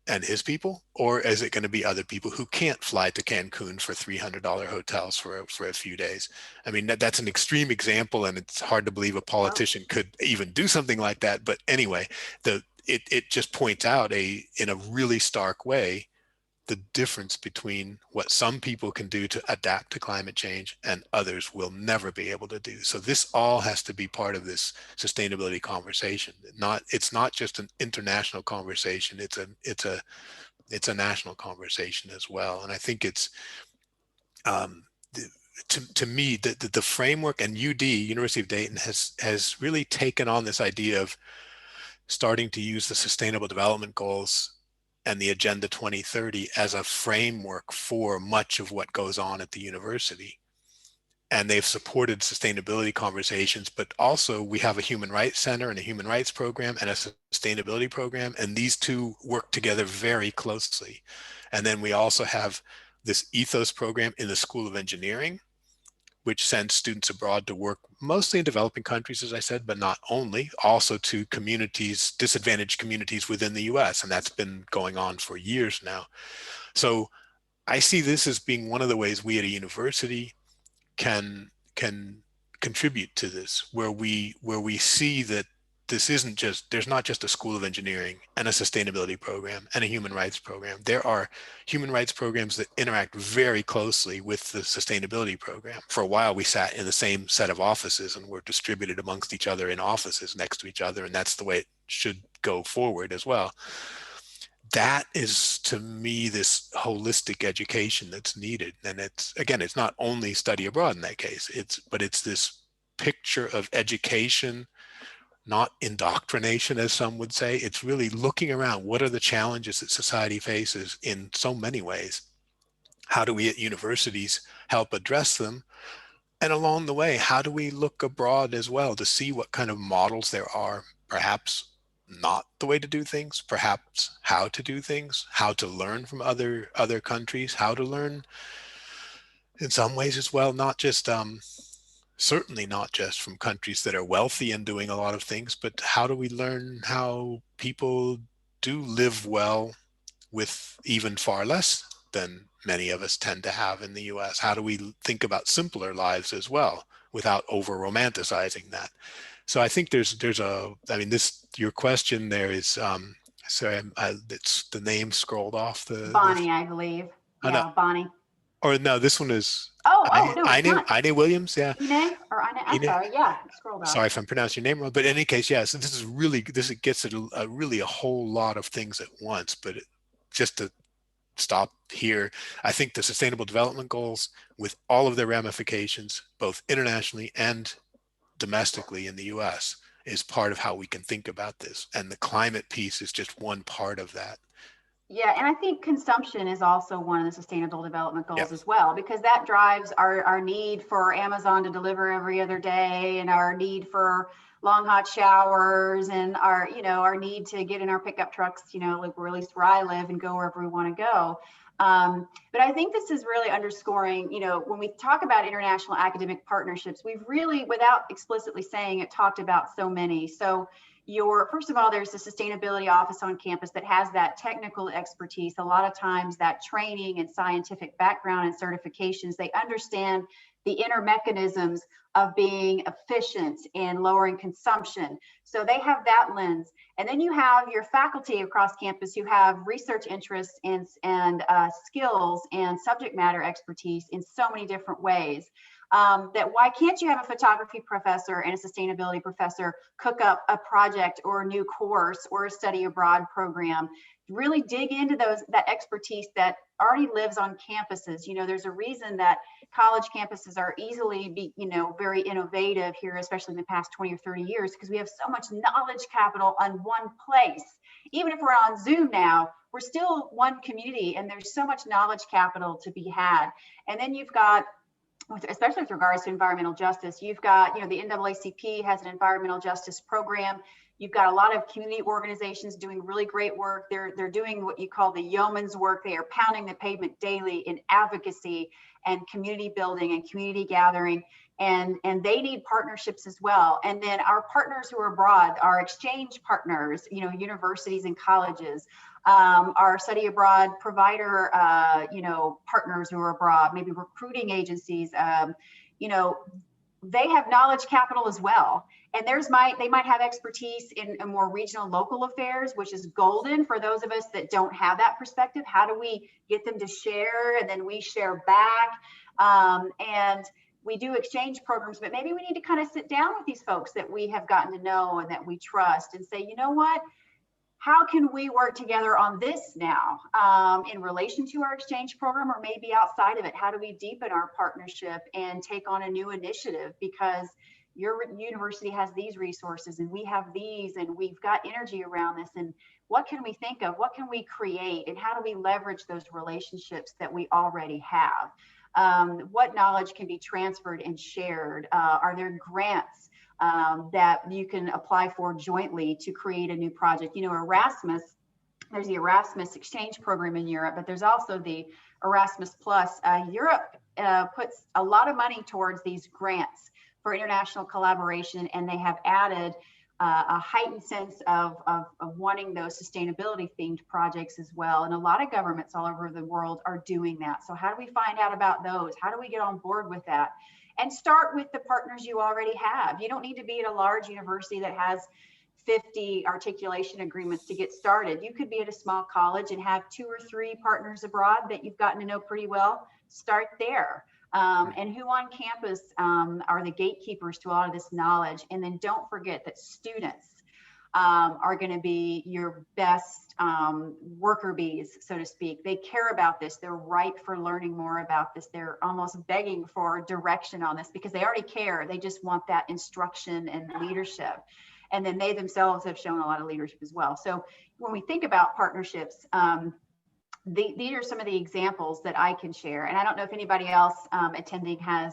and his people, or is it going to be other people who can't fly to Cancun for $300 hotels for a few days? I mean, that's an extreme example, and it's hard to believe a politician could even do something like that. But anyway, it just points out in a really stark way the difference between what some people can do to adapt to climate change and others will never be able to do. So this all has to be part of this sustainability conversation. It's not just an international conversation. It's a national conversation as well. And I think it's to me the framework, and University of Dayton has really taken on this idea of starting to use the Sustainable Development Goals and the Agenda 2030 as a framework for much of what goes on at the university. And they've supported sustainability conversations, but also we have a Human Rights Center and a Human Rights Program and a sustainability program, and these two work together very closely. And then we also have this Ethos program in the School of Engineering, which sends students abroad to work mostly in developing countries, as I said, but not only, also to communities, disadvantaged communities within the US. And that's been going on for years now. So I see this as being one of the ways we at a university can contribute to this, where we see that this isn't just, there's not just a School of Engineering and a sustainability program and a human rights program. There are human rights programs that interact very closely with the sustainability program. For a while, we sat in the same set of offices and were distributed amongst each other in offices next to each other, and that's the way it should go forward as well. That is, to me, this holistic education that's needed. And it's, again, it's not only study abroad in that case, but it's this picture of education, not indoctrination, as some would say. It's really looking around. What are the challenges that society faces in so many ways? How do we at universities help address them? And along the way, how do we look abroad as well to see what kind of models there are, perhaps not the way to do things, perhaps how to do things, how to learn from other countries, how to learn in some ways as well, not just certainly not just from countries that are wealthy and doing a lot of things, but how do we learn how people do live well with even far less than many of us tend to have in the US? How do we think about simpler lives as well without over romanticizing that? So I think there's I mean, your question there is, sorry, it's the name scrolled off the. Bonnie, I believe. Oh, Yeah, no. Bonnie. Or no, this one is. No, it's not. Ine Williams, yeah. Ine or Ine? I'm sorry, yeah, scrolled off. Sorry if I'm pronouncing your name wrong, but in any case, yeah. So this gets at really a whole lot of things at once. But just to stop here, I think the Sustainable Development Goals, with all of their ramifications, both internationally and domestically in the US, is part of how we can think about this. And the climate piece is just one part of that. Yeah, and I think consumption is also one of the Sustainable Development Goals as well, because that drives our need for Amazon to deliver every other day, and our need for long hot showers, and our need to get in our pickup trucks, like, or at least where I live, and go wherever we want to go. But I think this is really underscoring, when we talk about international academic partnerships, we've really, without explicitly saying it, talked about so many. So first of all, there's the sustainability office on campus that has that technical expertise. A lot of times that training and scientific background and certifications, they understand the inner mechanisms of being efficient and lowering consumption. So they have that lens. And then you have your faculty across campus who have research interests and skills and subject matter expertise in so many different ways. That why can't you have a photography professor and a sustainability professor cook up a project or a new course or a study abroad program? Really dig into that expertise that already lives on campuses. There's a reason that college campuses are easily very innovative here, especially in the past 20 or 30 years, because we have so much knowledge capital on one place. Even if we're on Zoom now, we're still one community, and there's so much knowledge capital to be had. And then you've got, especially with regards to environmental justice, you've got, the NAACP has an environmental justice program. You've got a lot of community organizations doing really great work. They're doing what you call the yeoman's work. They are pounding the pavement daily in advocacy and community building and community gathering. And they need partnerships as well. And then our partners who are abroad, our exchange partners, universities and colleges, our study abroad provider, partners who are abroad, maybe recruiting agencies, they have knowledge capital as well. And they might have expertise in more regional local affairs, which is golden for those of us that don't have that perspective. How do we get them to share, and then we share back? And we do exchange programs, but maybe we need to kind of sit down with these folks that we have gotten to know and that we trust, and say, you know what? How can we work together on this now in relation to our exchange program, or maybe outside of it? How do we deepen our partnership and take on a new initiative? Because your university has these resources and we have these, and we've got energy around this. And what can we think of? What can we create? And how do we leverage those relationships that we already have? What knowledge can be transferred and shared? Are there grants that you can apply for jointly to create a new project? Erasmus, there's the Erasmus exchange program in Europe, but there's also the Erasmus Plus. Europe puts a lot of money towards these grants for international collaboration, and they have added a heightened sense of wanting those sustainability themed projects as well. And a lot of governments all over the world are doing that. So how do we find out about those? How do we get on board with that? and start with the partners you already have. You don't need to be at a large university that has 50 articulation agreements to get started. You could be at a small college and have 2 or 3 partners abroad that you've gotten to know pretty well. Start there. And who on campus are the gatekeepers to all of this knowledge. And then don't forget that students are going to be your best worker bees, so to speak. They care about this. They're ripe for learning more about this. They're almost begging for direction on this because they already care. They just want that instruction and leadership. And then they themselves have shown a lot of leadership as well. So when we think about partnerships, these are some of the examples that I can share. And I don't know if anybody else attending has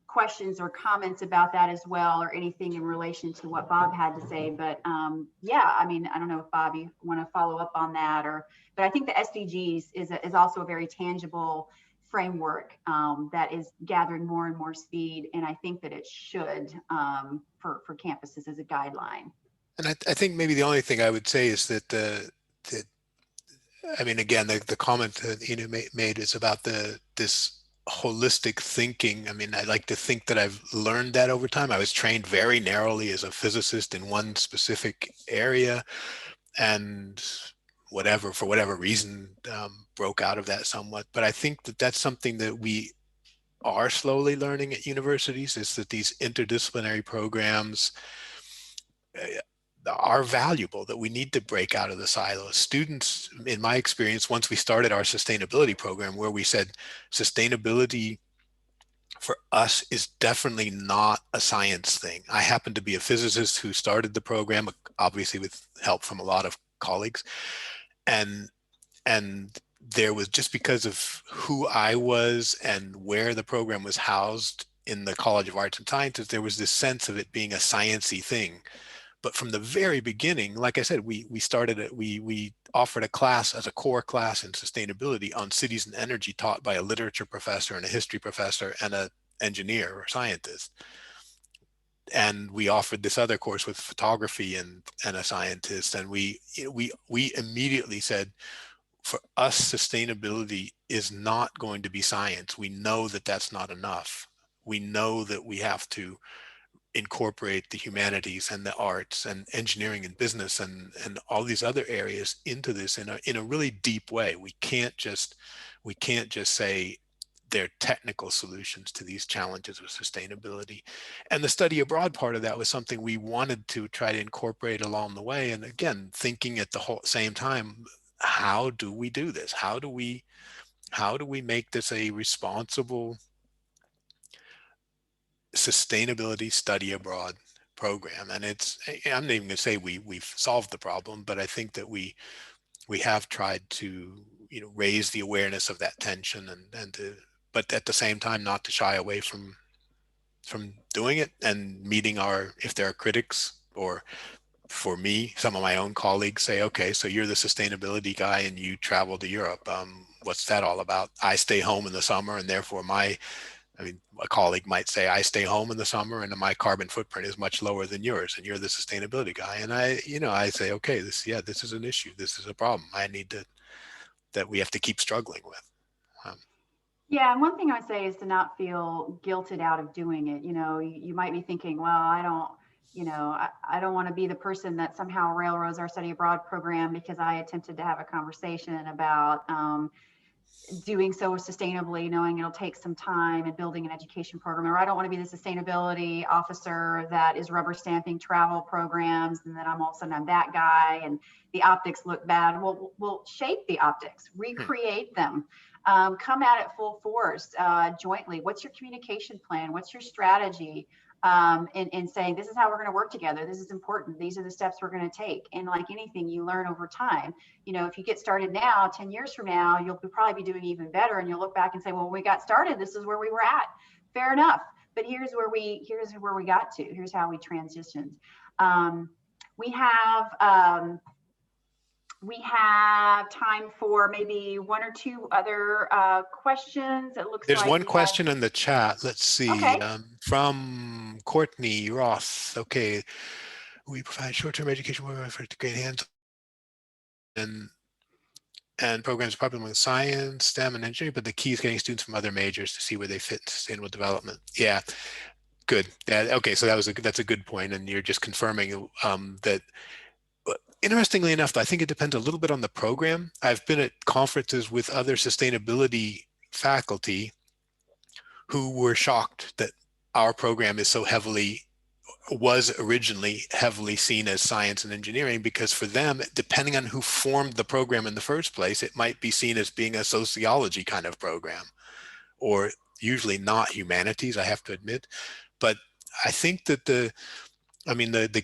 questions or comments about that as well, or anything in relation to what Bob had to say. But yeah, I mean, I don't know if Bob, you want to follow up on that, but I think the SDGs is also a very tangible framework that is gathering more and more speed. And I think that it should for campuses as a guideline. And I think maybe the only thing I would say is that I mean, again, the comment that Ina made is about this holistic thinking. I mean, I like to think that I've learned that over time. I was trained very narrowly as a physicist in one specific area, and for whatever reason, broke out of that somewhat. But I think that that's something that we are slowly learning at universities, is that these interdisciplinary programs are valuable, that we need to break out of the silos. Students, in my experience, once we started our sustainability program, where we said sustainability for us is definitely not a science thing. I happen to be a physicist who started the program, obviously with help from a lot of colleagues. And there was, just because of who I was and where the program was housed in the College of Arts and Sciences, there was this sense of it being a sciencey thing. But from the very beginning, like I said, we started it. We offered a class as a core class in sustainability on cities and energy, taught by a literature professor and a history professor and an engineer or scientist. And we offered this other course with photography and a scientist. And we immediately said, for us, sustainability is not going to be science. We know that that's not enough. We know that we have to incorporate the humanities and the arts and engineering and business and all these other areas into this in a really deep way. We can't just say they're technical solutions to these challenges of sustainability. And the study abroad part of that was something we wanted to try to incorporate along the way. And again, thinking at the whole same time, how do we do this? How do we make this a responsible sustainability study abroad program? And I'm not even going to say we've solved the problem, but I think that we have tried to raise the awareness of that tension but at the same time not to shy away from doing it and meeting if there are critics, or for me, some of my own colleagues say, okay, so you're the sustainability guy and you travel to Europe. What's that all about? I stay home in the summer, and therefore a colleague might say, I stay home in the summer and my carbon footprint is much lower than yours, and you're the sustainability guy. And I say, okay, this is an issue. This is a problem. That we have to keep struggling with. Yeah, and one thing I would say is to not feel guilted out of doing it. You might be thinking, well, I don't want to be the person that somehow railroads our study abroad program because I attempted to have a conversation about doing so sustainably, knowing it'll take some time and building an education program. Or I don't want to be the sustainability officer that is rubber stamping travel programs, and then all of a sudden I'm that guy and the optics look bad. We'll shape the optics, recreate them, come at it full force, jointly. What's your communication plan? What's your strategy? And saying, this is how we're going to work together. This is important. These are the steps we're going to take. And like anything, you learn over time. If you get started now, 10 years from now, you'll probably be doing even better. And you'll look back and say, well, when we got started, this is where we were at. Fair enough. But here's where we got to. Here's how we transitioned. We have time for maybe 1 or 2 other questions. It looks There's like one question in the chat. Let's see. Okay. From Courtney Roth. Okay. We provide short-term education for to great hands. And and programs probably with science, STEM, and engineering, but the key is getting students from other majors to see where they fit in sustainable development. Yeah, good. Yeah, okay, so that's a good point, and you're just confirming that. Interestingly enough, I think it depends a little bit on the program. I've been at conferences with other sustainability faculty who were shocked that our program was originally heavily seen as science and engineering, because for them, depending on who formed the program in the first place, it might be seen as being a sociology kind of program, or usually not humanities, I have to admit. But I think that the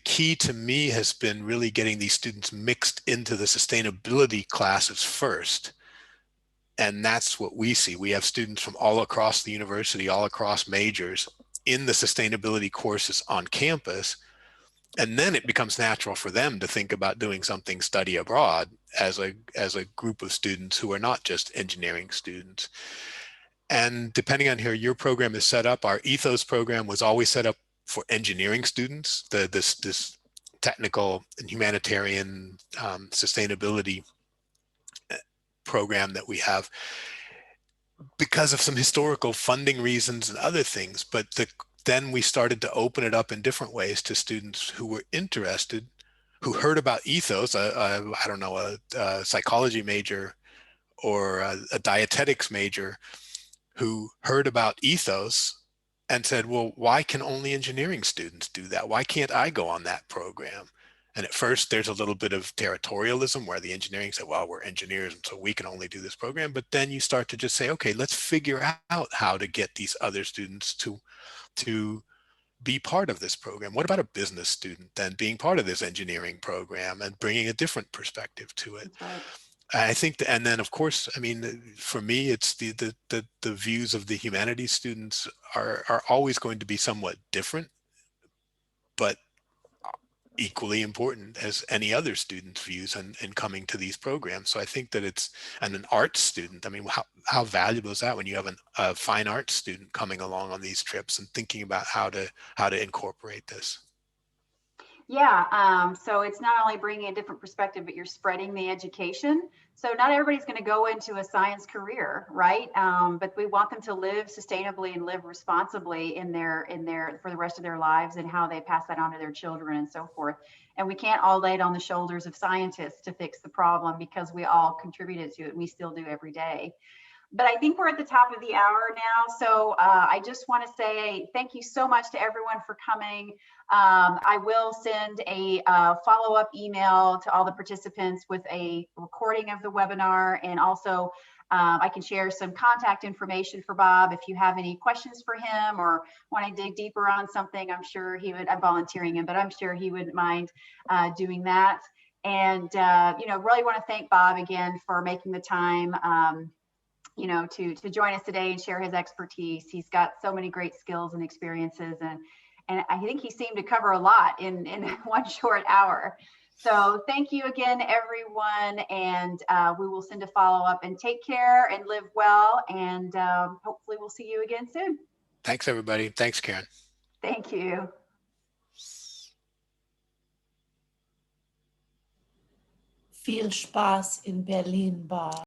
key to me has been really getting these students mixed into the sustainability classes first. And that's what we see. We have students from all across the university, all across majors in the sustainability courses on campus. And then it becomes natural for them to think about doing something study abroad as a group of students who are not just engineering students. And depending on how your program is set up, our ethos program was always set up for engineering students, this technical and humanitarian sustainability program that we have, because of some historical funding reasons and other things. But then we started to open it up in different ways to students who were interested, who heard about ethos, I don't know, a psychology major or a dietetics major who heard about ethos and said, well, why can only engineering students do that? Why can't I go on that program? And at first there's a little bit of territorialism where the engineering said, well, we're engineers and so we can only do this program. But then you start to just say, okay, let's figure out how to get these other students to be part of this program. What about a business student then being part of this engineering program and bringing a different perspective to it? That's right. I think, and then of course, I mean, for me, it's the views of the humanities students are always going to be somewhat different, but equally important as any other student's views in coming to these programs. So I think that and an arts student, I mean, how valuable is that when you have a fine arts student coming along on these trips and thinking about how to incorporate this? Yeah, so it's not only bringing a different perspective, but you're spreading the education. So not everybody's going to go into a science career, right? But we want them to live sustainably and live responsibly in their for the rest of their lives, and how they pass that on to their children and so forth. And we can't all lay it on the shoulders of scientists to fix the problem, because we all contributed to it, and we still do every day. But I think we're at the top of the hour now. So I just want to say thank you so much to everyone for coming. I will send a follow-up email to all the participants with a recording of the webinar. And also I can share some contact information for Bob if you have any questions for him or want to dig deeper on something. I'm sure he would, I'm volunteering him, but I'm sure he wouldn't mind doing that. And, really want to thank Bob again for making the time to join us today and share his expertise. He's got so many great skills and experiences, and I think he seemed to cover a lot in one short hour. So thank you again, everyone, and we will send a follow-up, and take care and live well, and hopefully we'll see you again soon. Thanks, everybody. Thanks, Karen. Thank you. Viel Spaß in Berlin, Bob.